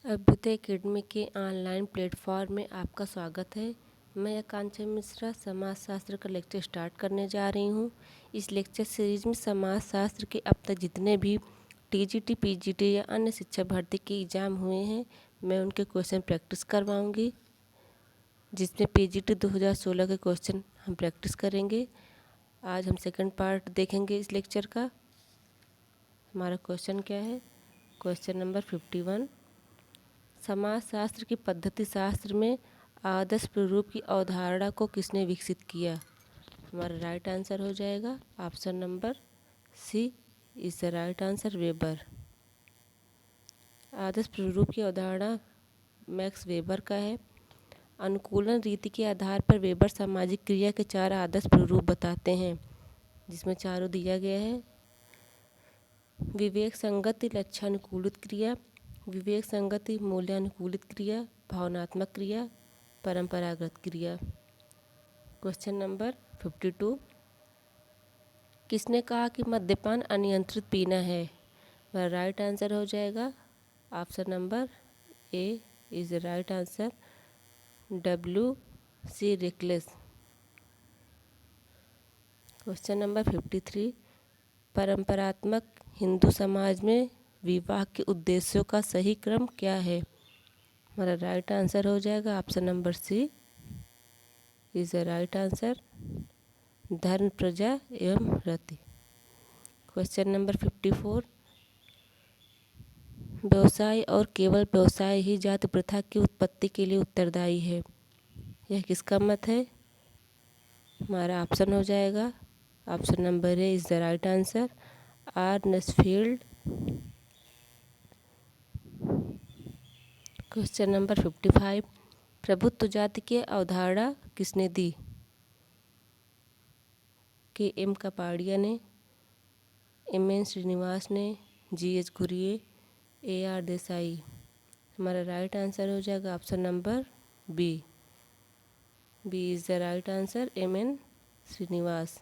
Abhyuday academy के online platform में आपका स्वागत है। मैं आकांक्षा मिश्रा समाजशास्त्र का लेक्चर स्टार्ट करने जा रही हूँ। इस लेक्चर सीरीज में समाजशास्त्र के अब तक जितने भी टीजीटी, पीजीटी या अन्य शिक्षा भर्ती के एग्ज़ाम हुए हैं, मैं उनके क्वेश्चन प्रैक्टिस करवाऊँगी, जिसमें पीजीटी 2016 के क्वेश्चन हम प्रैक्टिस करेंगे। आज हम सेकंड पार्ट देखेंगे इस लेक्चर का। हमारा क्वेश्चन क्या है? Question number 51। समाजशास्त्र की पद्धति शास्त्र में आदर्श प्रारूप की अवधारणा को किसने विकसित किया? हमारा राइट आंसर हो जाएगा option number C is the right answer, Weber. आदर्श प्रारूप की अवधारणा मैक्स वेबर का है। अनुकूलन रीति के आधार पर वेबर सामाजिक क्रिया के 4 आदर्श प्रारूप बताते हैं, जिसमें चारों दिया गया है। विवेक संगति लक्ष्यानुकूलित क्रिया, विवेक संगति मूल्यानुकूलित क्रिया, भावनात्मक क्रिया, परंपरागत क्रिया। Question number 52। किसने कहा कि मद्यपान अनियंत्रित पीना है? वह राइट आंसर हो जाएगा option number A is the right answer, W.C. Reckless. Question number 53। परंपरात्मक हिंदू समाज में विवाह के उद्देश्यों का सही क्रम क्या है? हमारा राइट आंसर हो जाएगा option number C is the right answer, धर्म, प्रजा एवं रति। Question number 54। व्यवसाय और केवल व्यवसाय ही जाति प्रथा की उत्पत्ति के लिए उत्तरदायी है, यह किसका मत है? हमारा ऑप्शन हो जाएगा option number A is the right answer, R Nesfield. Question number 55। प्रभुत्व जाति की अवधारणा किसने दी? के एम कपाड़िया ने, एम.एन. श्रीनिवास ने, जी.एच. घुरिये, ए.आर. देसाई। हमारा राइट आंसर हो जाएगा option number B is the right answer, M N. Srinivas.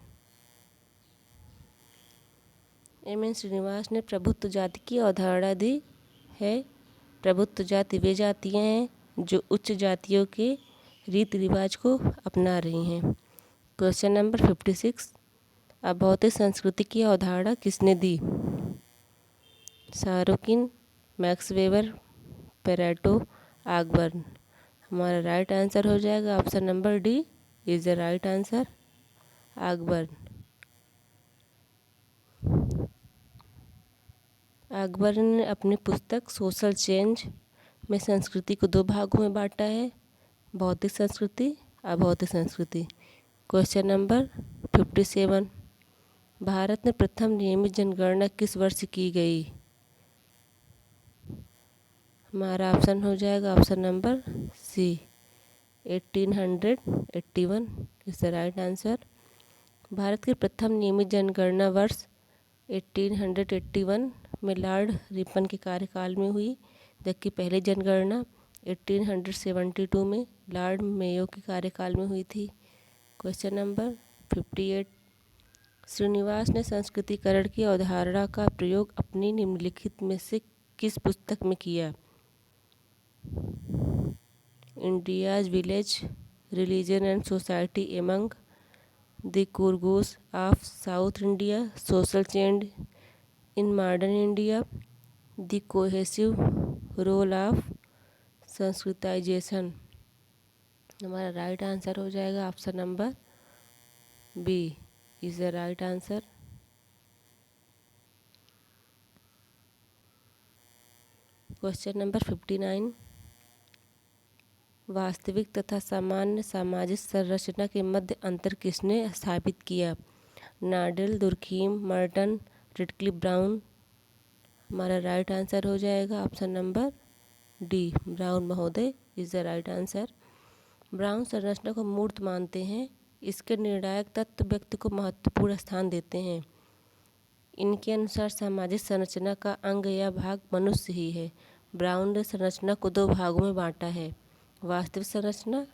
M N. Srinivas ने प्रभुत्व जाति की अवधारणा दी है। प्रभुत्व जाति वे जातियाँ हैं जो उच्च जातियों के रीति रिवाज को अपना रही हैं। Question number 56। अभौतिक संस्कृति की अवधारणा किसने दी? Sorokin, Max Weber, Pareto, Ogburn. हमारा राइट आंसर हो जाएगा option number D is the right answer, Ogburn. Ogburn ने अपनी पुस्तक सोशल चेंज में संस्कृति को 2 भागों में बांटा है, भौतिक संस्कृति, अभौतिक संस्कृति। Question number 57। भारत में प्रथम नियमित जनगणना किस वर्ष की गई? हमारा ऑप्शन हो जाएगा option number C 1881 is the right answer. भारत की प्रथम नियमित जनगणना वर्ष 1881 में लॉर्ड रिपन के कार्यकाल में हुई, जबकि पहली जनगणना 1872 में लॉर्ड मेयो के कार्यकाल में हुई थी। Question number 58। श्रीनिवास ने संस्कृतिकरण की अवधारणा का प्रयोग अपनी निम्नलिखित में से किस पुस्तक में किया? India's Village, Religion and Society among the Coorgs of South India, Social Change in Modern India, The Cohesive Role of Sanskritization. हमारा राइट आंसर हो जाएगा option number B is the right answer. Question number 59। वास्तविक तथा सामान्य सामाजिक संरचना के मध्य अंतर किसने स्थापित किया? नाडेल, दुर्खीम, मर्टन, रेडक्लिफ ब्राउन। हमारा राइट आंसर हो जाएगा ऑप्शन नंबर डी, ब्राउन महोदय is the right answer. Brown संरचना को मूर्त मानते हैं। इसके निर्णायक तत्व व्यक्ति को महत्वपूर्ण स्थान देते हैं। इनके अनुसार सामाजिक संरचना का अंग या भाग मनुष्य ही है। ब्राउन ने संरचना को 2 भागों में बांटा है, वास्तविक संरचना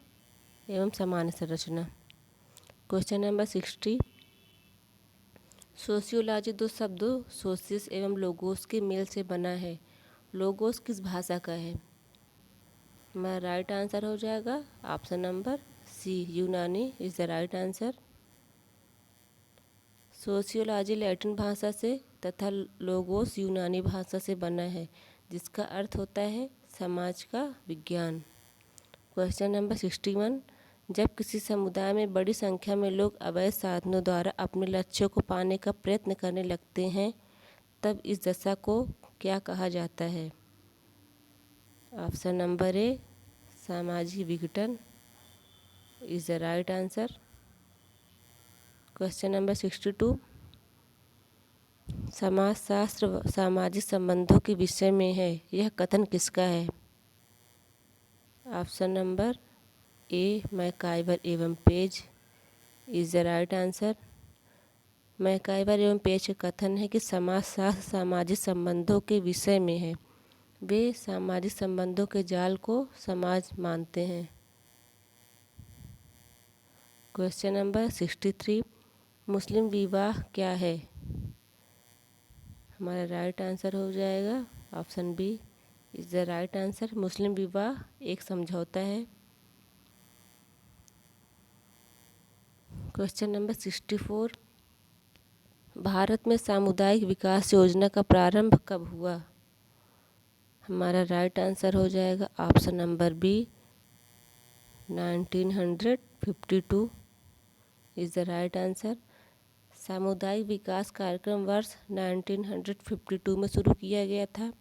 एवं सामान्य संरचना। Question number 60। सोशियोलॉजी 2 शब्दों सोसियस एवं लोगोस के मेल से बना है। लोगोस किस भाषा का है? हमारा राइट आंसर हो जाएगा ऑप्शन नंबर सी, यूनानी is the right answer. Sociology Latin भाषा से तथा लोगोस यूनानी भाषा से बना है, जिसका अर्थ होता है समाज का विज्ञान। क्वेश्चन नंबर 61, जब किसी समुदाय में बड़ी संख्या में लोग अवैध साधनों द्वारा अपने लक्ष्यों को पाने का प्रयत्न करने लगते हैं, तब इस दशा को क्या कहा जाता है? ऑप्शन नंबर ए, सामाजिक विघटन is the right answer. Question number 62, समाजशास्त्र सामाजिक संबंधों के विषय में है, यह कथन किसका है? ऑप्शन नंबर ए, मैकाइवर एवं page is the right answer. MacIver एवं पेज का कथन है कि समाजशास्त्र सामाजिक संबंधों के विषय में है। वे सामाजिक संबंधों के जाल को समाज मानते हैं। क्वेश्चन नंबर 63, मुस्लिम विवाह क्या है? हमारा राइट आंसर हो जाएगा option B is the right answer. Muslim विवाह एक समझौता है। क्वेश्चन नंबर 64, भारत में सामुदायिक विकास योजना का प्रारंभ कब हुआ? हमारा राइट आंसर हो जाएगा option number B, 1952 is the right answer. सामुदायिक विकास कार्यक्रम वर्ष 1952 में शुरू किया गया था।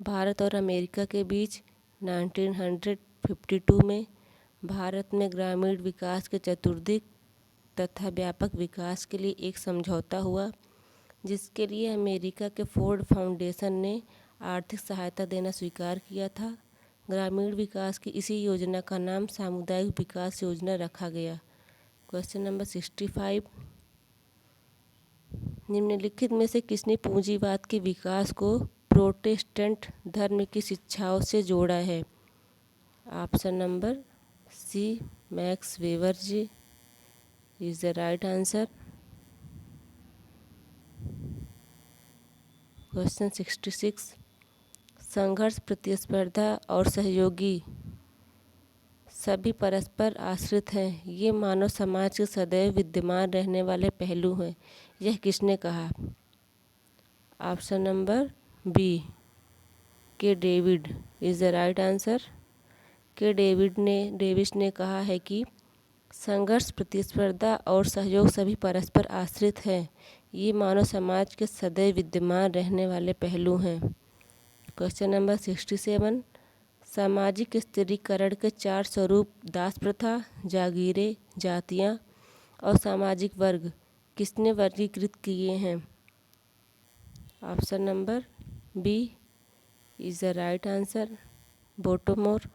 भारत और अमेरिका के बीच 1952 में भारत में ग्रामीण विकास के चतुर्दिक तथा व्यापक विकास के लिए एक समझौता हुआ, जिसके लिए अमेरिका के फोर्ड फाउंडेशन ने आर्थिक सहायता देना स्वीकार किया था। ग्रामीण विकास की इसी योजना का नाम सामुदायिक विकास योजना रखा गया। क्वेश्चन नंबर 65, निम्नलिखित में से किसने पूंजीवाद के विकास को प्रोटेस्टेंट धर्म की शिक्षाओं से जोड़ा है? Option number C, Max Weber ji is the right answer. Question 66, संघर्ष, प्रतिस्पर्धा और सहयोगी सभी परस्पर आश्रित हैं, ये मानव समाज के सदैव विद्यमान रहने वाले पहलू हैं, यह किसने कहा? ऑप्शन नंबर बी, के David is the right answer. K Davis ने कहा है कि संघर्ष, प्रतिस्पर्धा और सहयोग सभी परस्पर आश्रित हैं, ये मानव समाज के सदैव विद्यमान रहने वाले पहलू हैं। क्वेश्चन नंबर 67, सामाजिक स्थिरीकरण के 4 स्वरूप दास प्रथा, जागीरें, जातियाँ और सामाजिक वर्ग किसने वर्गीकृत किए हैं? Option number B is the right answer, Bottomore.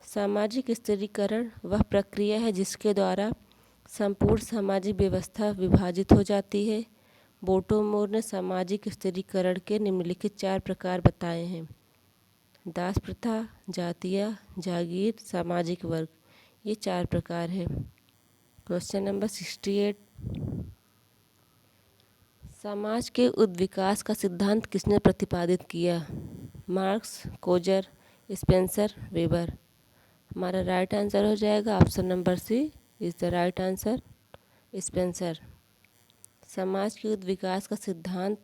सामाजिक स्थिरीकरण वह प्रक्रिया है जिसके द्वारा संपूर्ण सामाजिक व्यवस्था विभाजित हो जाती है। बोटोमोर ने सामाजिक स्थिरीकरण के निम्नलिखित 4 प्रकार बताए हैं: दास प्रथा, जातिया, जागीर, सामाजिक वर्ग, ये 4 प्रकार हैं। क्वेश्चन नंबर 68, समाज के उद्विकास का सिद्धांत किसने प्रतिपादित किया? Marx, Coser, Spencer, Weber. हमारा राइट आंसर हो जाएगा option number C is the right answer, Spencer. समाज के उद्विकास का सिद्धांत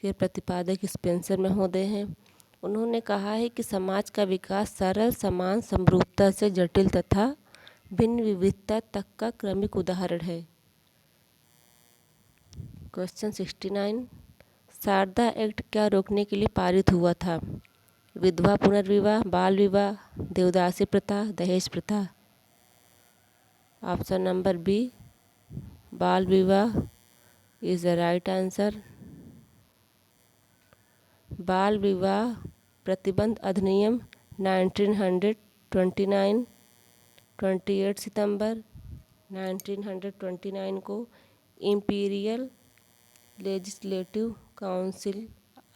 के प्रतिपादक स्पेंसर महोदय हैं। उन्होंने कहा है कि समाज का विकास सरल, समान, समरूपता से जटिल तथा भिन्न विविधता तक का क्रमिक उदाहरण है। क्वेश्चन 69, शारदा एक्ट क्या रोकने के लिए पारित हुआ था? विधवा पुनर्विवाह, बाल विवाह, देवदासी प्रथा, दहेज प्रथा। ऑप्शन नंबर बी, बाल विवाह इज़ द राइट आंसर। बाल विवाह प्रतिबंध अधिनियम 1929 28 सितंबर 1929 को imperial legislative council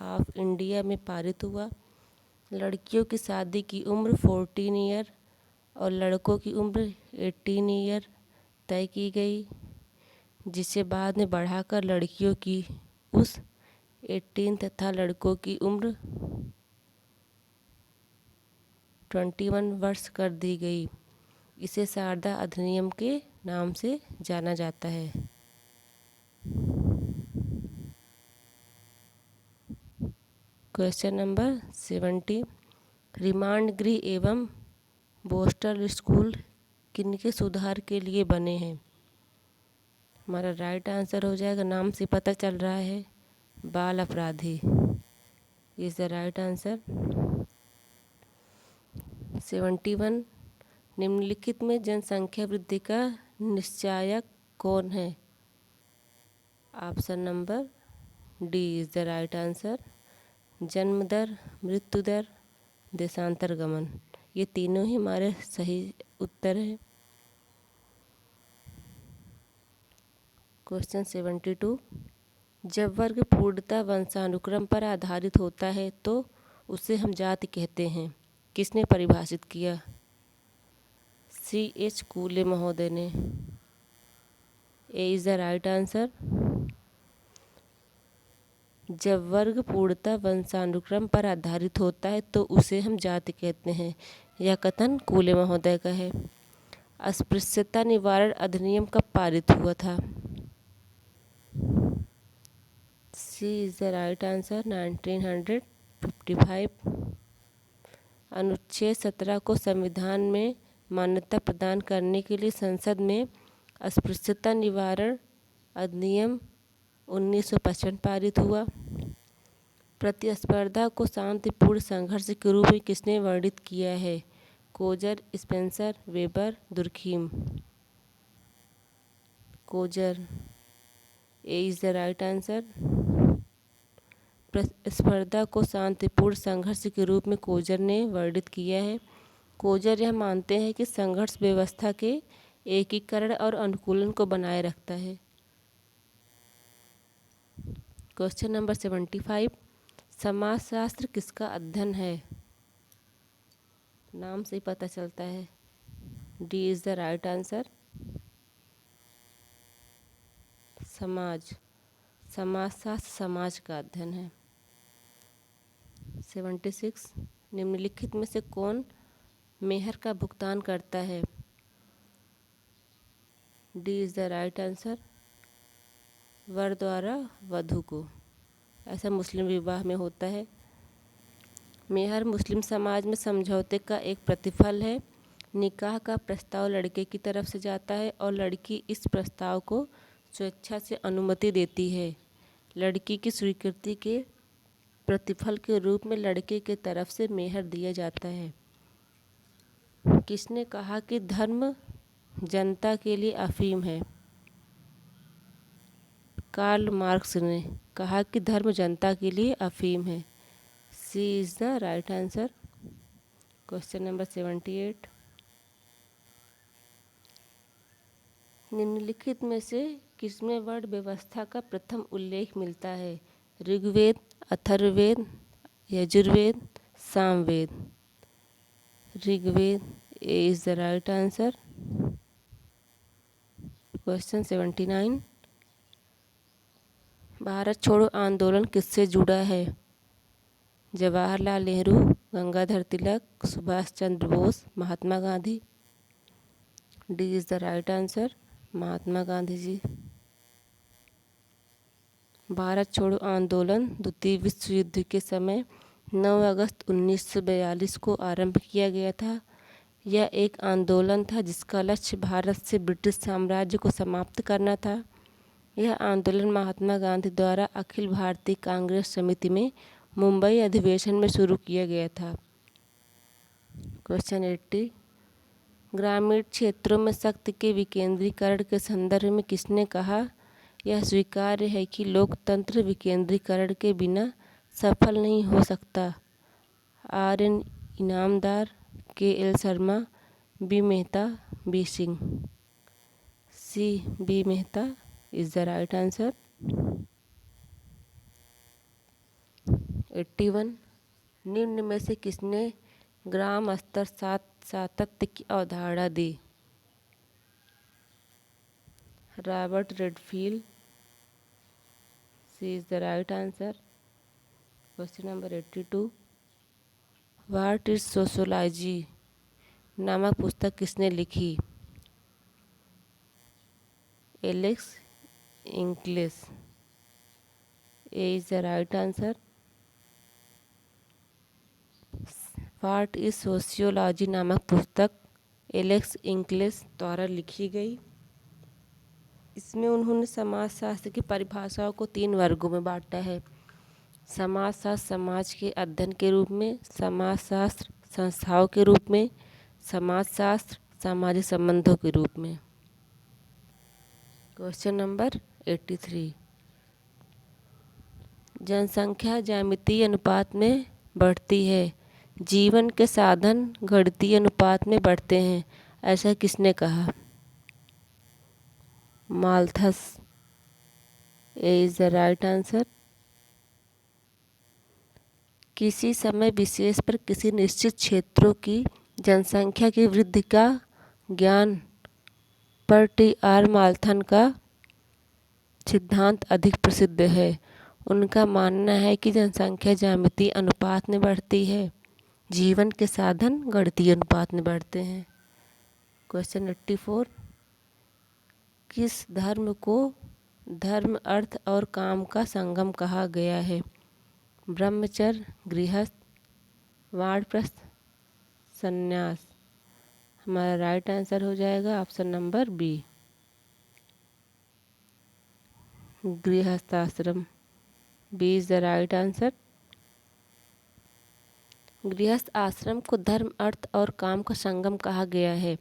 of India में पारित हुआ। लड़कियों की शादी की उम्र 14 ईयर और लड़कों की उम्र 18 ईयर तय की गई, जिसे बाद में बढ़ाकर लड़कियों की उस 18 तथा लड़कों की उम्र 21 वर्ष कर दी गई। इसे शारदा अधिनियम के नाम से जाना जाता है। क्वेश्चन नंबर 70, रिमांड गृह एवं बोस्टल स्कूल किनके सुधार के लिए बने हैं? हमारा राइट आंसर हो जाएगा, नाम से पता चल रहा है, बाल अपराधी इज़ द राइट आंसर। 71, निम्नलिखित में जनसंख्या वृद्धि का निश्चायक कौन है? Option number D is the right answer. जन्म दर, मृत्यु दर, देशांतरगमन, ये तीनों ही हमारे सही उत्तर हैं। क्वेश्चन 72, जब वर्ग पूर्णतः वंशानुक्रम पर आधारित होता है तो उसे हम जाति कहते हैं। किसने परिभाषित किया? C.H. कूले महोदय ने। ए इज़ द राइट आंसर। जब वर्ग पूर्णतः वंशानुक्रम पर आधारित होता है तो उसे हम जाति कहते हैं। यह कथन कूले महोदय का है। अस्पृश्यता निवारण अधिनियम कब पारित हुआ था? सी इज़ द राइट आंसर, 1955। अनुच्छेद 17 को संविधान में मान्यता प्रदान करने के लिए संसद में अस्पृश्यता निवारण अधिनियम 1955 पारित हुआ। प्रतिस्पर्धा को शांतिपूर्ण संघर्ष के रूप में किसने वर्णित किया है? Coser, Spencer, weber, Durkheim. Coser, A is the right answer. प्रतिस्पर्धा को शांतिपूर्ण संघर्ष के रूप में कोजर ने वर्णित किया है। कोजर यह मानते हैं कि संघर्ष व्यवस्था के एकीकरण और अनुकूलन को बनाए रखता है। क्वेश्चन नंबर 75, समाजशास्त्र किसका अध्ययन है? नाम से ही पता चलता है, D is the right answer. समाजशास्त्र समाज का अध्ययन है। 76, निम्नलिखित में से कौन मेहर का भुगतान करता है? D is the right answer, वर द्वारा वधू को। ऐसा मुस्लिम विवाह में होता है। मेहर मुस्लिम समाज में समझौते का एक प्रतिफल है। निकाह का प्रस्ताव लड़के की तरफ से जाता है और लड़की इस प्रस्ताव को स्वेच्छा से अनुमति देती है। लड़की की स्वीकृति के प्रतिफल के रूप में लड़के के तरफ से मेहर दिया जाता है। किसने कहा कि धर्म जनता के लिए अफीम है? कार्ल मार्क्स ने कहा कि धर्म जनता के लिए अफीम है। C is the right answer. Question number 78, निम्नलिखित में से किसमें वर्ण व्यवस्था का प्रथम उल्लेख मिलता है? Rigveda, Atharvaveda, Yajurveda, Samaveda. Rigveda, A is the right answer. Question 79, Bharat छोड़ो आंदोलन किससे जुड़ा है? Jawaharlal Nehru, Gangadhar Tilak, Subhash Chandra Bose, Mahatma Gandhi. D is the right answer, Mahatma Gandhi ji. Bharat छोड़ो आंदोलन द्वितीय विश्व युद्ध के समय 9 अगस्त 1942 को आरंभ किया गया था। यह एक आंदोलन था जिसका लक्ष्य भारत से ब्रिटिश साम्राज्य को समाप्त करना था। यह आंदोलन महात्मा गांधी द्वारा अखिल भारतीय कांग्रेस समिति में मुंबई अधिवेशन में शुरू किया गया था। क्वेश्चन 80, ग्रामीण क्षेत्रों में शक्ति के विकेंद्रीकरण के संदर्भ में किसने कहा? यह स्वीकार्य है कि लोकतंत्र विकेंद्रीकरण के बिना सफल नहीं हो सकता। R.N. Inamdar, K.L. Sharma, B Mehta, B Singh. C B Mehta is the right answer. 81, निम्न में से किसने ग्राम स्तर सातत्य की अवधारणा दी? Robert Redfield. C is the right answer. Question number 82, What is Sociology नामक पुस्तक किसने लिखी? Alex Inkeles. A is the right answer. What is Sociology नामक पुस्तक एलेक्स इंग्लिश द्वारा लिखी गई। इसमें उन्होंने समाजशास्त्र की परिभाषाओं को 3 वर्गों में बांटा है। समाजशास्त्र समाज के अध्ययन के रूप में, समाजशास्त्र संस्थाओं के रूप में, समाजशास्त्र सामाजिक संबंधों के रूप में। Question number 83। जनसंख्या ज्यामितीय अनुपात में बढ़ती है, जीवन के साधन गणितीय अनुपात में बढ़ते हैं, ऐसा किसने कहा? Malthus. A is the right answer. किसी समय विशेष पर किसी निश्चित क्षेत्रों की जनसंख्या की वृद्धि का ज्ञान पर टी आर माल्थन का सिद्धांत अधिक प्रसिद्ध है। उनका मानना है कि जनसंख्या ज्यामितीय अनुपात में बढ़ती है, जीवन के साधन गणितीय अनुपात में बढ़ते हैं। क्वेश्चन 84। किस धर्म को धर्म, अर्थ और काम का संगम कहा गया है? ब्रह्मचर्य, गृहस्थ, वानप्रस्थ, संन्यास। हमारा राइट आंसर हो जाएगा ऑप्शन नंबर बी, गृहस्थ आश्रम। B is the right answer. गृहस्थ आश्रम को धर्म, अर्थ और काम का संगम कहा गया है।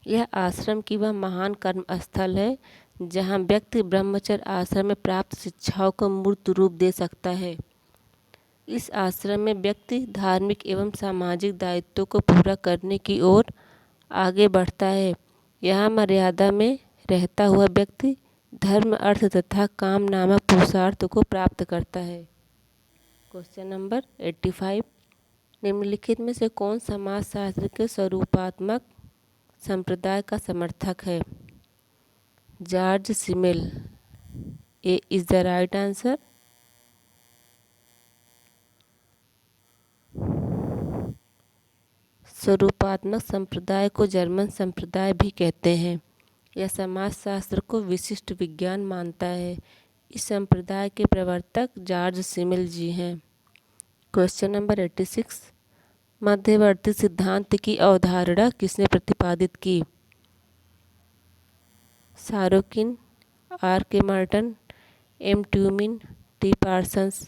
यह आश्रम की वह महान कर्म स्थल है जहाँ व्यक्ति ब्रह्मचर्य आश्रम में प्राप्त शिक्षाओं को मूर्त रूप दे सकता है। इस आश्रम में व्यक्ति धार्मिक एवं सामाजिक दायित्वों को पूरा करने की ओर आगे बढ़ता है। यहाँ मर्यादा में रहता हुआ व्यक्ति धर्म, अर्थ तथा काम नामक पुरुषार्थ को प्राप्त करता है। Question number 85। निम्नलिखित में से कौन समाजशास्त्र के स्वरूपात्मक संप्रदाय का समर्थक है? George Simmel. A is the right answer. स्वरूपात्मक संप्रदाय को जर्मन संप्रदाय भी कहते हैं। यह समाजशास्त्र को विशिष्ट विज्ञान मानता है। इस संप्रदाय के प्रवर्तक जॉर्ज सिमेल जी हैं। Question number 86। मध्यवर्ती सिद्धांत की अवधारणा किसने प्रतिपादित की? Sorokin, R K Merton, M Tumin, T Parsons.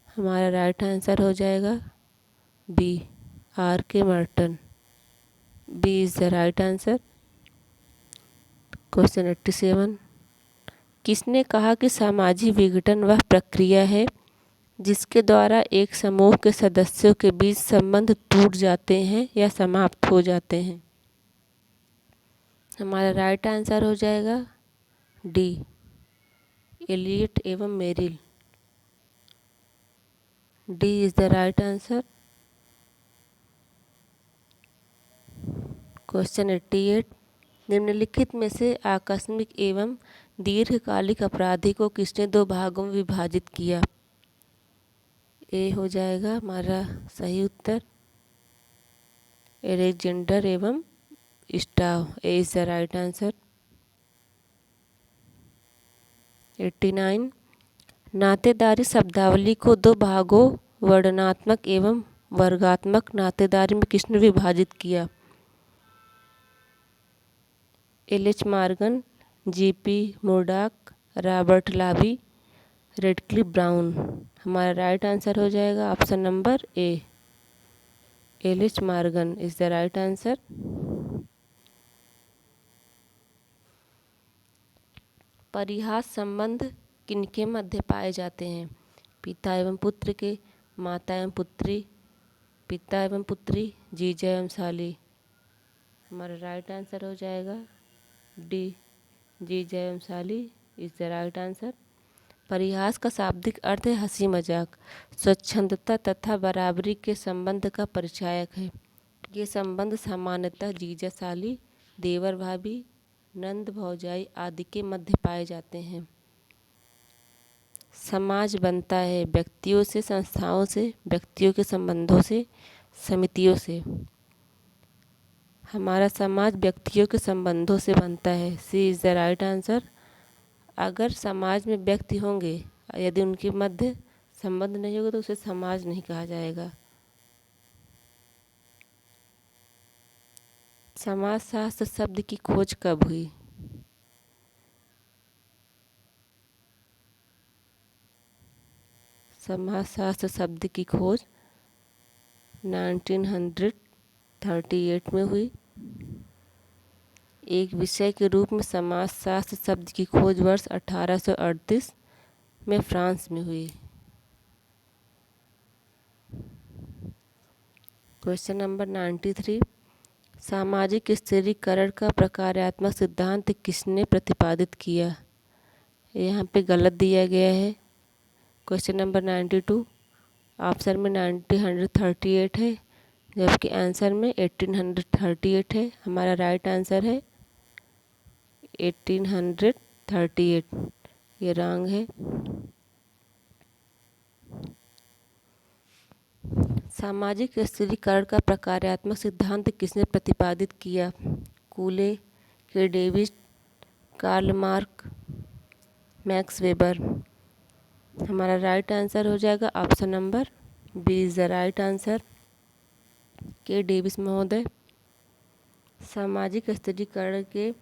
हमारा राइट आंसर हो जाएगा B, R K Merton. B is the right answer. Question 87। किसने कहा कि सामाजिक विघटन वह प्रक्रिया है जिसके द्वारा एक समूह के सदस्यों के बीच संबंध टूट जाते हैं या समाप्त हो जाते हैं? हमारा राइट आंसर हो जाएगा डी, एलियट एवं Merrill. D is the right answer. Question 88। निम्नलिखित में से आकस्मिक एवं दीर्घकालिक अपराधी को किसने 2 भागों में विभाजित किया? ए हो जाएगा हमारा सही उत्तर, एलेक्जेंडर एवं स्टाव। ए इज द राइट आंसर। 89। नातेदारी शब्दावली को 2 भागों वर्णनात्मक एवं वर्गात्मक नातेदारी में किसने विभाजित किया? एल.एच. मॉर्गन, जी.पी. Murdock, Robert Lowie, Radcliffe Brown. हमारा राइट आंसर हो जाएगा ऑप्शन नंबर ए, एल.एच. Morgan is the right answer. परिहास संबंध किनके मध्य पाए जाते हैं? पिता एवं पुत्र के, माता एवं पुत्री, पिता एवं पुत्री, जीजा एवं साली। हमारा राइट आंसर हो जाएगा डी, जीजा एवं साली इज द राइट आंसर। परिहास का शाब्दिक अर्थ है हंसी मजाक, स्वच्छंदता तथा बराबरी के संबंध का परिचायक है। ये संबंध सामान्यतः जीजा साली, देवर भाभी, नंद भौजाई आदि के मध्य पाए जाते हैं। समाज बनता है व्यक्तियों से, संस्थाओं से, व्यक्तियों के संबंधों से, समितियों से। हमारा समाज व्यक्तियों के संबंधों से बनता है। C is the right answer. अगर समाज में व्यक्ति होंगे, यदि उनके मध्य संबंध नहीं होगा तो उसे समाज नहीं कहा जाएगा। समाजशास्त्र शब्द की खोज कब हुई? समाजशास्त्र शब्द की खोज 1938 में हुई। एक विषय के रूप में समाजशास्त्र शब्द की खोज वर्ष 1838 में फ्रांस में हुई। क्वेश्चन नंबर 93, सामाजिक स्थिरीकरण का प्रकार्यात्मक सिद्धांत किसने प्रतिपादित किया? यहाँ पे गलत दिया गया है। क्वेश्चन नंबर 92, ऑप्शन में 1938 है जबकि आंसर में 1838 है। हमारा राइट आंसर है 1838, ये रॉन्ग है। सामाजिक स्थिरीकरण का प्रकार्यात्मक सिद्धांत किसने प्रतिपादित किया? Cooley, K Davis, Karl Marx, Max Weber. हमारा राइट आंसर हो जाएगा option number B is the right answer, K Davis महोदय। सामाजिक स्थिरीकरण के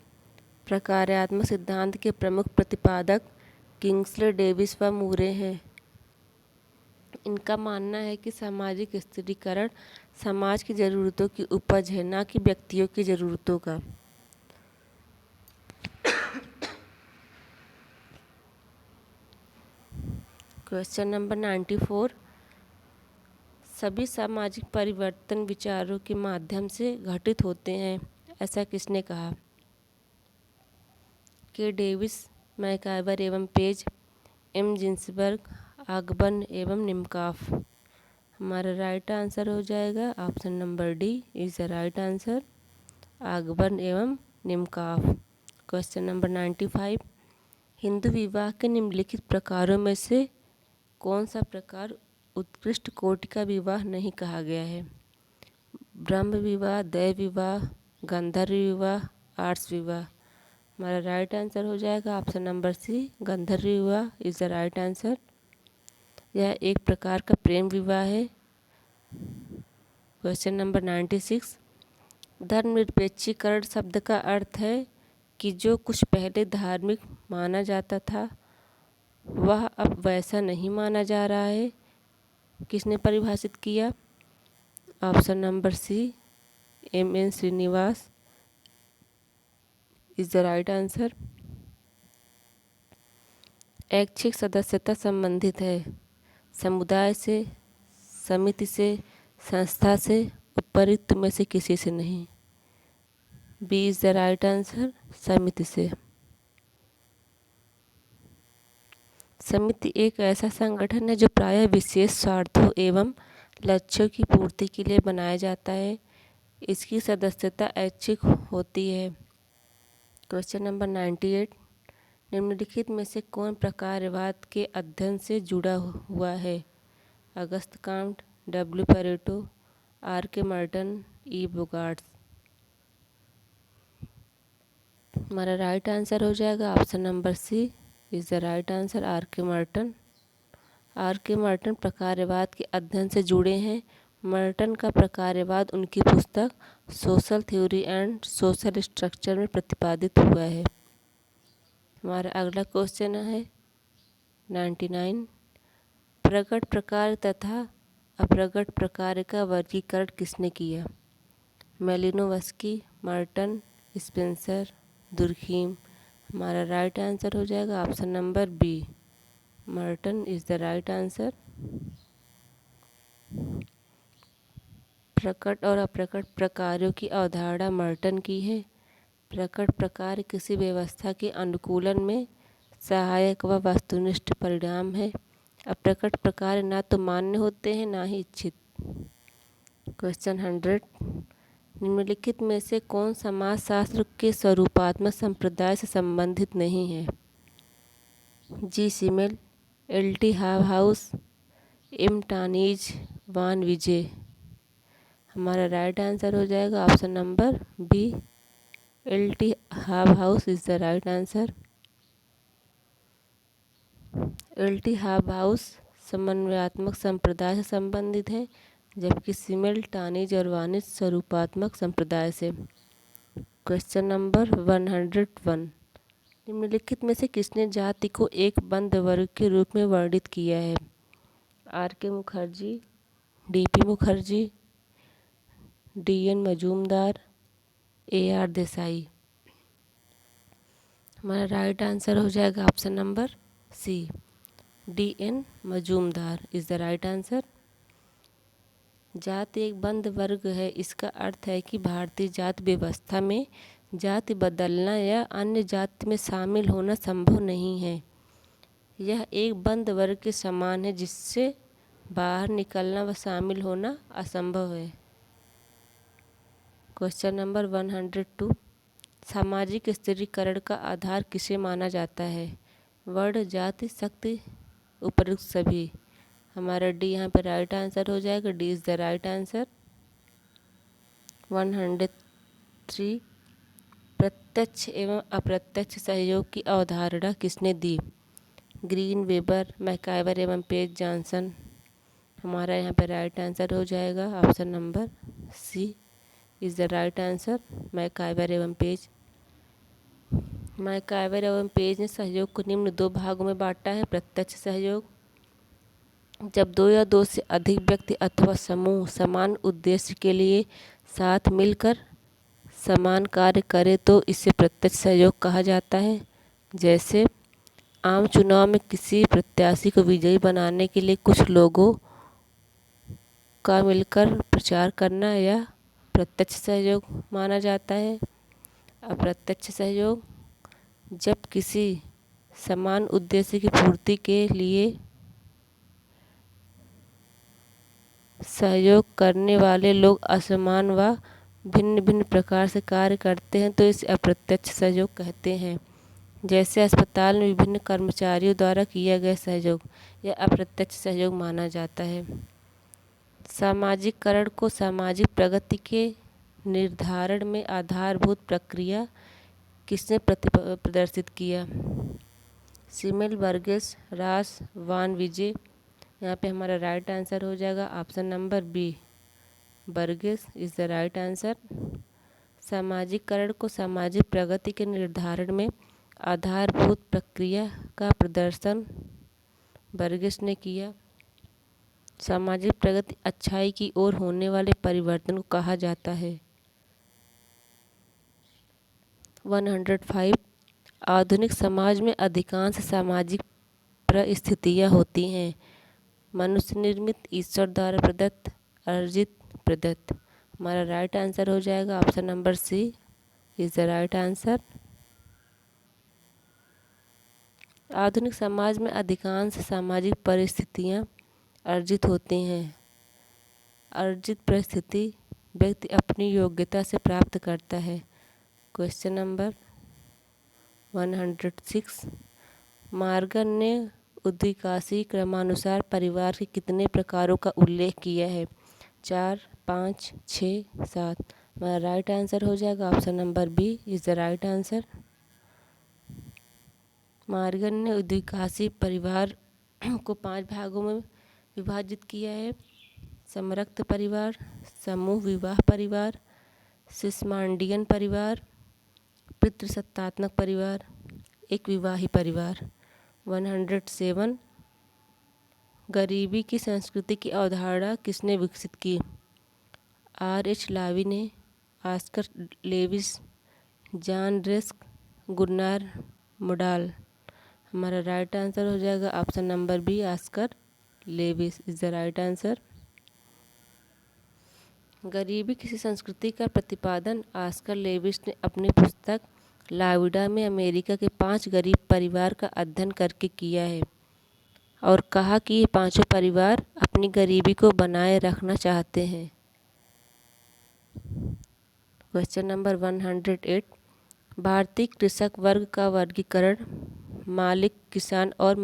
प्रकार्यात्मक सिद्धांत के प्रमुख प्रतिपादक किंग्सले डेविस व मूरे हैं। इनका मानना है कि सामाजिक स्थिरीकरण समाज की ज़रूरतों की उपज है, ना कि व्यक्तियों की ज़रूरतों का। क्वेश्चन नंबर 94, सभी सामाजिक परिवर्तन विचारों के माध्यम से घटित होते हैं, ऐसा किसने कहा? के डेविस, मैकाइवर एवं पेज, एम जिन्सबर्ग, आगबन एवं निमकॉफ। हमारा राइट आंसर हो जाएगा option number D is the right answer, Ogburn एवं निमकॉफ। क्वेश्चन नंबर 95, हिंदू विवाह के निम्नलिखित प्रकारों में से कौन सा प्रकार उत्कृष्ट कोटि का विवाह नहीं कहा गया है? ब्रह्म विवाह, दैव विवाह, गंधर्व विवाह, आर्ट्स विवाह। हमारा राइट आंसर हो जाएगा ऑप्शन नंबर सी, गंधर्व विवाह इज़ द राइट आंसर। यह एक प्रकार का प्रेम विवाह है। क्वेश्चन नंबर 96, धर्मनिरपेक्षीकरण शब्द का अर्थ है कि जो कुछ पहले धार्मिक माना जाता था वह अब वैसा नहीं माना जा रहा है, किसने परिभाषित किया? Option number C, M N. Srinivas is the right answer. ऐच्छिक सदस्यता संबंधित है समुदाय से, समिति से, संस्था से, उपरोक्त में से किसी से नहीं। B is the right answer, समिति से। समिति एक ऐसा संगठन है जो प्रायः विशेष स्वार्थों एवं लक्ष्यों की पूर्ति के लिए बनाया जाता है। इसकी सदस्यता ऐच्छिक होती है। क्वेश्चन नंबर 98, निम्नलिखित में से कौन प्रकारवाद के अध्ययन से जुड़ा हुआ है? Auguste Comte, W Pareto, R K Merton, E Bogardus. हमारा राइट आंसर हो जाएगा option number C is the right answer, R K Merton. R K Merton प्रकारवाद के अध्ययन से जुड़े हैं। मर्टन का प्रकारवाद उनकी पुस्तक social theory and social structure में प्रतिपादित हुआ है। हमारा अगला क्वेश्चन है 99, प्रकट प्रकार तथा अप्रकट प्रकार का वर्गीकरण किसने किया? Malinowski, Merton, Spencer, Durkheim. हमारा राइट आंसर हो जाएगा option number B, Merton is the right answer. प्रकट और अप्रकट प्रकारों की अवधारणा मर्टन की है। प्रकट प्रकार किसी व्यवस्था के अनुकूलन में सहायक व वस्तुनिष्ठ परिणाम है। अप्रकट प्रकार ना तो मान्य होते हैं ना ही इच्छित। क्वेश्चन 100, निम्नलिखित में से कौन समाजशास्त्र के स्वरूपात्मक संप्रदाय से संबंधित नहीं है? जी. Simmel, L T Hobhouse, M Tonnies, von Wiese. हमारा राइट आंसर हो जाएगा option number B, L T Hobhouse is the right answer. L T Hobhouse समन्वयात्मक संप्रदाय से संबंधित है, जबकि सिमेल, टानीज और वानिश स्वरूपात्मक संप्रदाय से। क्वेश्चन नंबर 101, निम्नलिखित में से किसने जाति को एक बंद वर्ग के रूप में वर्णित किया है? R K Mukherjee, D P Mukherjee, D N Majumdar, A R Desai. हमारा राइट आंसर हो जाएगा option number C, D N Majumdar is the right answer. जाति एक बंद वर्ग है, इसका अर्थ है कि भारतीय जाति व्यवस्था में जाति बदलना या अन्य जाति में शामिल होना संभव नहीं है। यह एक बंद वर्ग के समान है, जिससे बाहर निकलना व शामिल होना असंभव है। क्वेश्चन नंबर 102, सामाजिक स्थिरीकरण का आधार किसे माना जाता है? वर्ण, जाति, शक्ति, उपयुक्त सभी। हमारा डी यहाँ पे राइट आंसर हो जाएगा, D is the right answer. 103, प्रत्यक्ष एवं अप्रत्यक्ष सहयोग की अवधारणा किसने दी? ग्रीन, वेबर, मैकाइवर एवं पेज जॉनसन। हमारा यहाँ पे राइट आंसर हो जाएगा option number C is the right answer, MacIver एवं पेज। मैकाइवर एवं पेज ने सहयोग को निम्न दो भागों में बांटा है। प्रत्यक्ष सहयोग, जब दो या दो से अधिक व्यक्ति अथवा समूह समान उद्देश्य के लिए साथ मिलकर समान कार्य करे तो इसे प्रत्यक्ष सहयोग कहा जाता है। जैसे आम चुनाव में किसी प्रत्याशी को विजयी बनाने के लिए कुछ लोगों का मिलकर प्रचार करना या प्रत्यक्ष सहयोग माना जाता है। अप्रत्यक्ष सहयोग, जब किसी समान उद्देश्य की पूर्ति के लिए सहयोग करने वाले लोग असमान व भिन्न भिन्न प्रकार से कार्य करते हैं तो इसे अप्रत्यक्ष सहयोग कहते हैं। जैसे अस्पताल में विभिन्न कर्मचारियों द्वारा किया गया सहयोग, यह अप्रत्यक्ष सहयोग माना जाता है। सामाजिकरण को सामाजिक प्रगति के निर्धारण में आधारभूत प्रक्रिया किसने प्रदर्शित किया? सिमेल, बर्गेस, रास, वान विजय। यहाँ पे हमारा राइट आंसर हो जाएगा option number B, Burgess is the right answer. सामाजिकरण को सामाजिक प्रगति के निर्धारण में आधारभूत प्रक्रिया का प्रदर्शन बर्गेस ने किया। सामाजिक प्रगति अच्छाई की ओर होने वाले परिवर्तन को कहा जाता है। 105, आधुनिक समाज में अधिकांश सामाजिक परिस्थितियाँ होती हैं मनुष्य निर्मित, ईश्वर द्वारा प्रदत्त, अर्जित, प्रदत्त। हमारा राइट आंसर हो जाएगा option number C is the right answer. आधुनिक समाज में अधिकांश सामाजिक परिस्थितियाँ अर्जित होती हैं। अर्जित परिस्थिति व्यक्ति अपनी योग्यता से प्राप्त करता है। क्वेश्चन नंबर 106, मार्गन ने उद्विकासी क्रमानुसार परिवार के कितने प्रकारों का उल्लेख किया है? 4, 5, 6, 7। हमारा राइट आंसर हो जाएगा option number B is the right answer. Morgan ने उद्विकासी परिवार को 5 भागों में विभाजित किया है। समरक्त परिवार, समूह विवाह परिवार, सिस्मांडियन परिवार, पितृसत्तात्मक परिवार, एक विवाही परिवार। 107, गरीबी की संस्कृति की अवधारणा किसने विकसित की? आर एच लावी ने, ऑस्कर लेविस, जॉन रेस्क, गुन्नार मुडाल। हमारा राइट आंसर हो जाएगा option number B, Oscar Lewis is the right answer. गरीबी किसी संस्कृति का प्रतिपादन ऑस्कर लेविस ने अपनी पुस्तक लाविडा में अमेरिका के 5 गरीब परिवार का अध्ययन करके किया है और कहा कि ये पांचों परिवार अपनी गरीबी को बनाए रखना चाहते हैं। क्वेश्चन नंबर 108, भारतीय कृषक वर्ग का वर्गीकरण मालिक, किसान और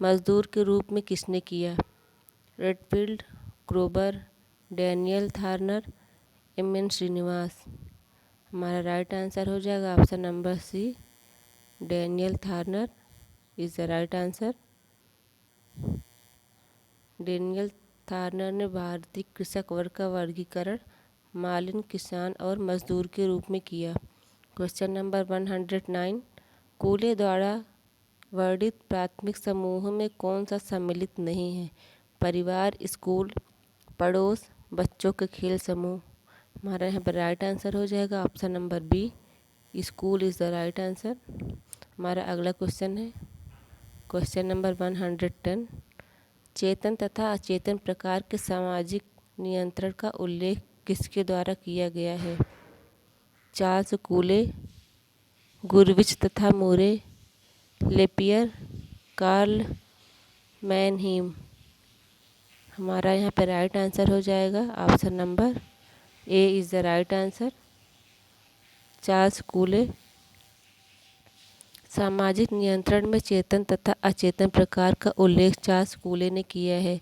मजदूर के रूप में किसने किया? रेडफील्ड, ग्रोबर, डैनियल थार्नर, एम.एन. श्रीनिवास। हमारा राइट आंसर हो जाएगा option number C, Daniel Thorner is the right answer. Daniel Thorner ने भारतीय कृषक वर्ग का वर्गीकरण मालिन, किसान और मजदूर के रूप में किया। क्वेश्चन नंबर 109, कूले द्वारा वर्णित प्राथमिक समूह में कौन सा सम्मिलित नहीं है? परिवार, स्कूल, पड़ोस, बच्चों के खेल समूह। हमारा यहाँ पर राइट आंसर हो जाएगा option number B, school is the right answer. हमारा अगला क्वेश्चन है क्वेश्चन नंबर 110, चेतन तथा अचेतन प्रकार के सामाजिक नियंत्रण का उल्लेख किसके द्वारा किया गया है? चार्ल्स कूले, गुरविच तथा मूरे, लेपियर, कार्ल मैनहीम। हमारा यहाँ पे राइट आंसर हो जाएगा option number A is the right answer, Charles Cooley. सामाजिक नियंत्रण में चेतन तथा अचेतन प्रकार का उल्लेख चार्ल्स कूले ने किया है।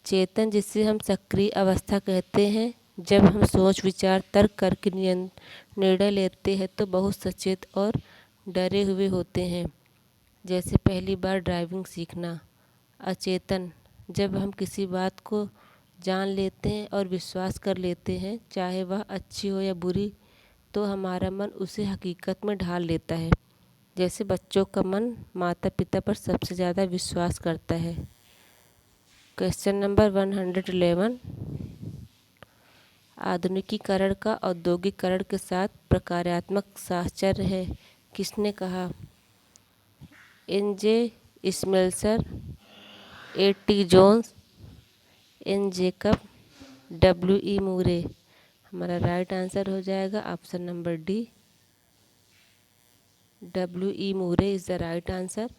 चेतन, जिसे हम सक्रिय अवस्था कहते हैं, जब हम सोच विचार तर्क करके निर्णय लेते हैं तो बहुत सचेत और डरे हुए होते हैं, जैसे पहली बार ड्राइविंग सीखना। अचेतन, जब हम किसी बात को जान लेते हैं और विश्वास कर लेते हैं, चाहे वह अच्छी हो या बुरी, तो हमारा मन उसे हकीकत में ढाल लेता है, जैसे बच्चों का मन माता पिता पर सबसे ज़्यादा विश्वास करता है। क्वेश्चन नंबर 111, आधुनिकीकरण का औद्योगिकरण के साथ प्रकार्यात्मक साहचर्य है, किसने कहा? एन.जे. स्मेल्सर, ए.टी. जोन्स, एन. जेकब, डब्ल्यू.ई. मूरे। हमारा राइट आंसर हो जाएगा ऑप्शन नंबर डी, डब्ल्यू.ई. Moore is the right answer.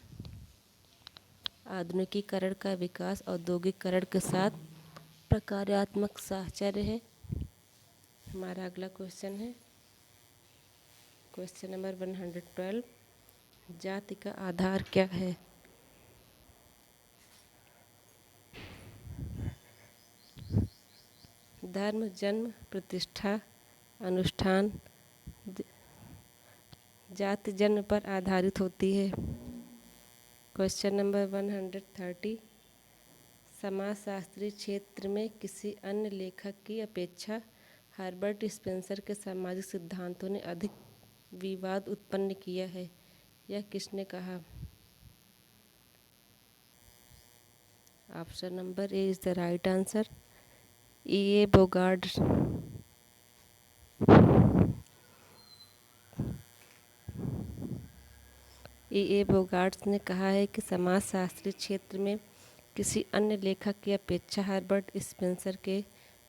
आधुनिकीकरण का विकास औद्योगिकरण के साथ प्रकार्यात्मक साहचर्य है। हमारा अगला क्वेश्चन है क्वेश्चन नंबर 112, जाति का आधार क्या है? धर्म, जन्म, प्रतिष्ठा, अनुष्ठान। जाति जन्म पर आधारित होती है। क्वेश्चन नंबर 130, समाजशास्त्री क्षेत्र में किसी अन्य लेखक की अपेक्षा हर्बर्ट स्पेंसर के सामाजिक सिद्धांतों ने अधिक विवाद उत्पन्न किया है, यह किसने कहा? Option number A is the right answer, ई.ए. बोगार्ड्स। ई.ए. बोगार्ड्स ने कहा है कि समाजशास्त्री क्षेत्र में किसी अन्य लेखक की अपेक्षा हर्बर्ट स्पेंसर के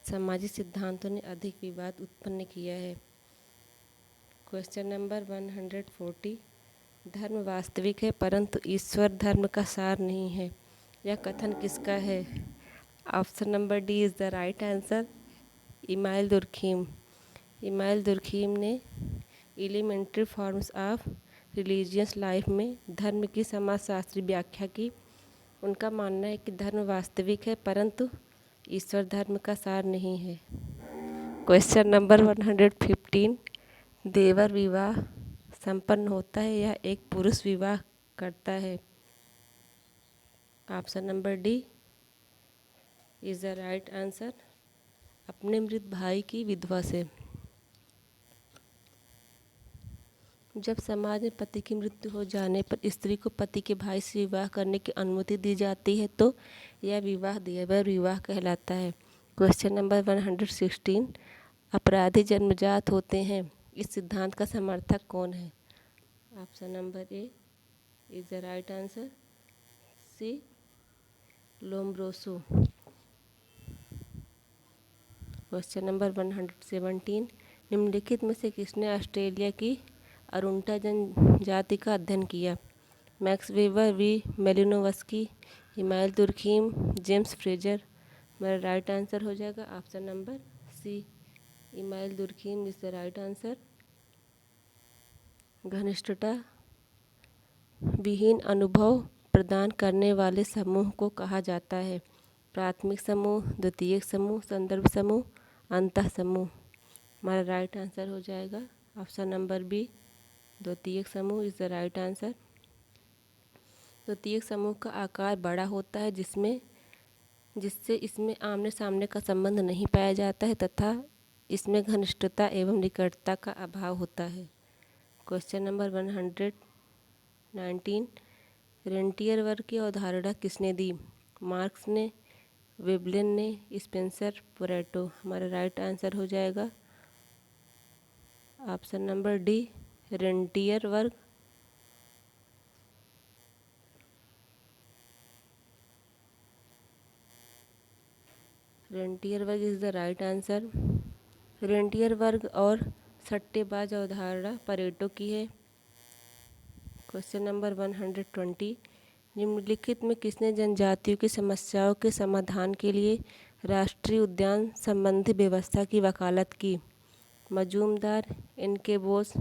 सामाजिक सिद्धांतों ने अधिक विवाद उत्पन्न किया है। क्वेश्चन नंबर 140, धर्म वास्तविक है परंतु ईश्वर धर्म का सार नहीं है, यह कथन किसका है? Option number D is the right answer, Emile Durkheim. Emile Durkheim ने Elementary Forms of Religious Life में धर्म की समाजशास्त्री व्याख्या की। उनका मानना है कि धर्म वास्तविक है परंतु ईश्वर धर्म का सार नहीं है। क्वेश्चन नंबर 115, देवर विवाह संपन्न होता है या एक पुरुष विवाह करता है? Option number D is the right answer, अपने मृत भाई की विधवा से। जब समाज में पति की मृत्यु हो जाने पर स्त्री को पति के भाई से विवाह करने की अनुमति दी जाती है तो यह विवाह देवर विवाह कहलाता है। क्वेश्चन नंबर 116, अपराधी जन्मजात होते हैं, इस सिद्धांत का समर्थक कौन है? Option number A is the right answer, C Lombroso. Question number 117, निम्नलिखित में से किसने ऑस्ट्रेलिया की अरुंटा जनजाति का अध्ययन किया? Max Weber, B Malinowski, Emile Durkheim, James Frazer. मेरा राइट आंसर हो जाएगा option number C, Emile Durkheim is the right answer. घनिष्ठता विहीन अनुभव प्रदान करने वाले समूह को कहा जाता है? प्राथमिक समूह, द्वितीयक समूह, संदर्भ समूह, अंतः समूह। हमारा राइट आंसर हो जाएगा ऑप्शन नंबर बी, द्वितीयक समूह इज़ द राइट आंसर। द्वितीयक समूह का आकार बड़ा होता है जिससे इसमें आमने सामने का संबंध नहीं पाया जाता है तथा इसमें घनिष्ठता एवं निकटता का अभाव होता है। क्वेश्चन नंबर 119, रेंटियर वर्ग की अवधारणा किसने दी? मार्क्स ने, वेबलेन ने, स्पेंसर, परेटो। हमारा राइट आंसर हो जाएगा ऑप्शन नंबर डी, रेंटियर वर्ग। रेंटियर वर्ग इज़ द राइट आंसर। रेंटियर वर्ग और सट्टेबाज अवधारणा परेटो की है। क्वेश्चन नंबर 120, निम्नलिखित में किसने जनजातियों की समस्याओं के समाधान के लिए राष्ट्रीय उद्यान संबंधी व्यवस्था की वकालत की? मजूमदार, इनके बोस,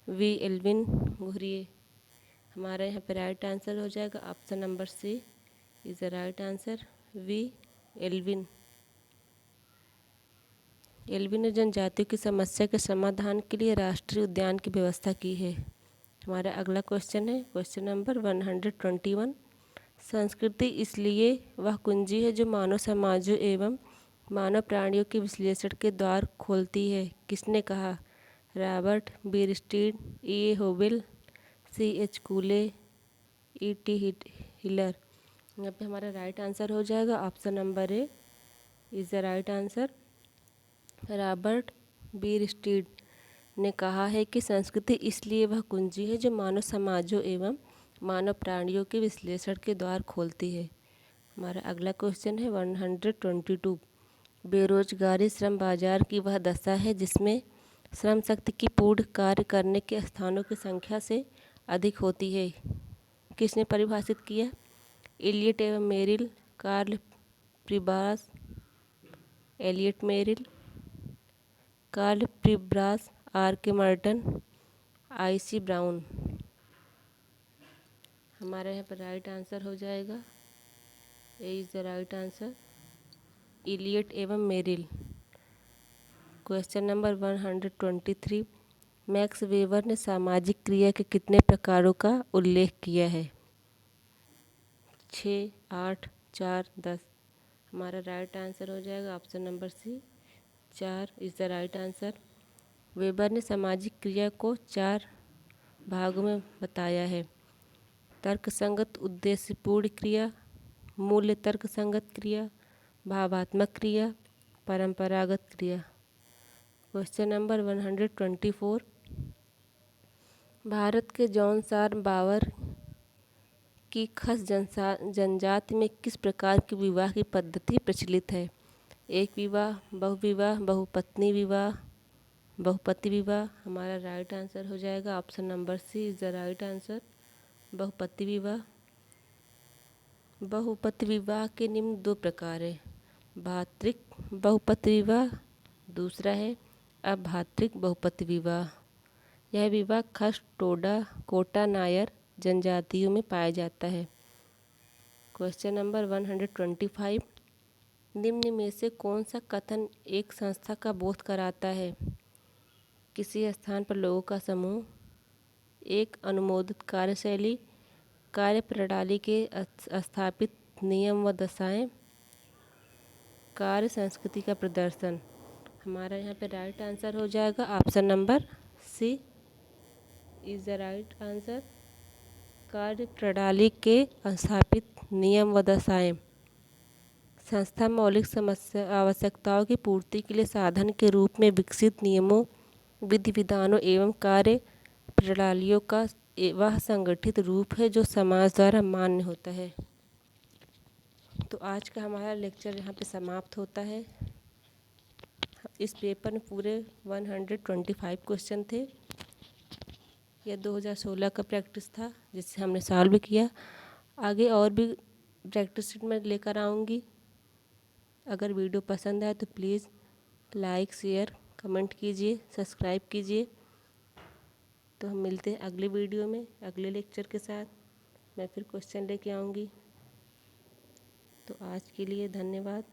वी एल्विन, घुरिए। हमारा यहाँ पे राइट आंसर हो जाएगा option number C is the right answer, V Elwin. Elwin ने जनजातियों की समस्या के समाधान के लिए राष्ट्रीय उद्यान की व्यवस्था की है। हमारा अगला क्वेश्चन है क्वेश्चन नंबर 121, संस्कृति इसलिए वह कुंजी है जो मानव समाजों एवं मानव प्राणियों के विश्लेषण के द्वार खोलती है। किसने कहा? Robert Bierstedt, E. Hoebel, C.H. Cooley, E.T. Hiller. यहाँ पे हमारा राइट आंसर हो जाएगा option number A is the right answer. Robert Bierstedt ने कहा है कि संस्कृति इसलिए वह कुंजी है जो मानव समाजों एवं मानव प्राणियों के विश्लेषण के द्वार खोलती है। हमारा अगला क्वेश्चन है 122, बेरोजगारी श्रम बाजार की वह दशा है जिसमें श्रम शक्ति की पूर्ण कार्य करने के स्थानों की संख्या से अधिक होती है। किसने परिभाषित किया? एलियट एवं Merrill, Karl Pribram, Elliott Merrill, Karl Pribram, R.K. Merton, I.C. Brown. हमारा यहाँ पर राइट आंसर हो जाएगा A is the right answer, Elliott एवं Merrill. Question number 123, Max Weber ने सामाजिक क्रिया के कितने प्रकारों का उल्लेख किया है? 6, 8, 4, 10। हमारा राइट आंसर हो जाएगा option number C, 4 is the right answer. Weber ने सामाजिक क्रिया को 4 भागों में बताया है: तर्कसंगत उद्देश्यपूर्ण क्रिया, मूल्य तर्कसंगत क्रिया, भावात्मक क्रिया, परंपरागत क्रिया। क्वेश्चन नंबर 124, भारत के जौनसार बावर की खस जनजाति में किस प्रकार की विवाह की पद्धति प्रचलित है? एक विवाह, बहुविवाह, बहुपत्नी विवाह, बहुपति विवाह। हमारा राइट आंसर हो जाएगा option number C is the right answer, बहुपति विवाह। बहुपति विवाह के निम्न 2 प्रकार है: भातृक बहुपति विवाह, दूसरा है अभातृक बहुपति विवाह। यह विवाह खस, टोडा, कोटा, नायर जनजातियों में पाया जाता है। क्वेश्चन नंबर 125, निम्न में से कौन सा कथन एक संस्था का बोध कराता है? किसी स्थान पर लोगों का समूह, एक अनुमोदित कार्यशैली, कार्य प्रणाली के स्थापित नियम व दशाएं, कार्य संस्कृति का प्रदर्शन। हमारा यहाँ पे राइट आंसर हो जाएगा option number C is the right answer, कार्य प्रणाली के स्थापित नियम व दशाएं। संस्था मौलिक समस्या आवश्यकताओं की पूर्ति के लिए साधन के रूप में विकसित नियमों, विधि विधानों एवं कार्य प्रणालियों का वह संगठित रूप है जो समाज द्वारा मान्य होता है। तो आज का हमारा लेक्चर यहाँ पे समाप्त होता है। इस पेपर में पूरे 125 क्वेश्चन थे। यह 2016 का प्रैक्टिस था जिससे हमने सॉल्व किया। आगे और भी प्रैक्टिस शीट में लेकर आऊँगी। अगर वीडियो पसंद आए तो प्लीज़ लाइक, शेयर, कमेंट कीजिए, सब्सक्राइब कीजिए। तो हम मिलते हैं अगले वीडियो में अगले लेक्चर के साथ। मैं फिर क्वेश्चन लेके आऊँगी। तो आज के लिए धन्यवाद।